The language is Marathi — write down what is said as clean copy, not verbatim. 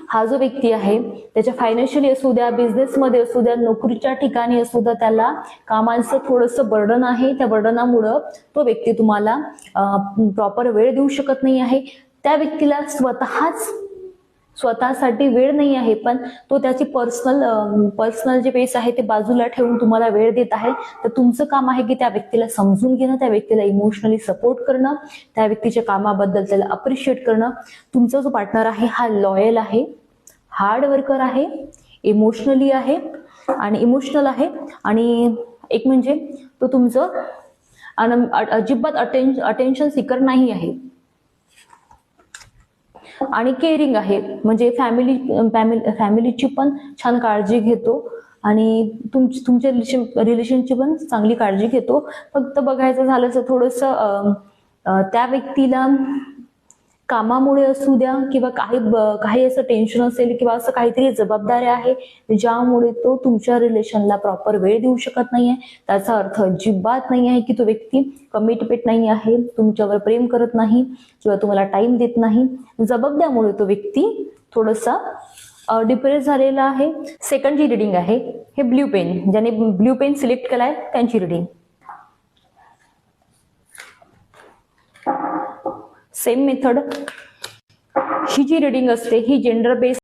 हा जो व्यक्ती आहे त्याच्या फायनान्शियली असू द्या, बिझनेसमध्ये असू द्या, नोकरीच्या ठिकाणी असू द्या, त्याला कामांचं थोडंसं बर्डन आहे. त्या बर्डनामुळं तो व्यक्ती तुम्हाला प्रॉपर वेळ देऊ शकत नाही आहे. त्या व्यक्तीला स्वतःसाठी वेळ नाही आहे, पण तो त्याची पर्सनल जे पेस आहे ते बाजूला ठेवून तुम्हाला वेळ देत आहे. तर तुमचं काम आहे की त्या व्यक्तीला समजून घेणं, त्या व्यक्तीला इमोशनली सपोर्ट करणं, त्या व्यक्तीच्या कामाबद्दल त्याला अप्रिशिएट करणं. तुमचा जो पार्टनर आहे हा लॉयल आहे, हार्ड वर्कर आहे, इमोशनल आहे आणि एक म्हणजे तो तुमचं अजिबात अटेन्शन सिकर नाही आहे आणि केअरिंग आहे. म्हणजे फॅमिलीची पण छान काळजी घेतो आणि तुमच्या रिलेशनची पण चांगली काळजी घेतो. फक्त बघायचं झालं तर थोडंसं त्या व्यक्तीला कामामुळे असू द्या किंवा काही असं टेन्शन असेल किंवा असं काहीतरी जबाबदाऱ्या आहे ज्यामुळे तो तुमच्या रिलेशनला प्रॉपर वेळ देऊ शकत नाहीये. त्याचा अर्थ अजिबात नाही आहे की तो व्यक्ती कमिटमेंट नाही आहे, तुमच्यावर प्रेम करत नाही किंवा तुम्हाला टाइम देत नाही. जबाबदाऱ्यामुळे तो व्यक्ती थोडासा डिप्रेस झालेला आहे. सेकंड जी रिडिंग आहे हे ब्ल्यू पेन, ज्याने ब्ल्यू पेन सिलेक्ट केलाय त्यांची रिडिंग. सेम मेथड ही जी रिडिंग असते ही जेंडर बेस्ड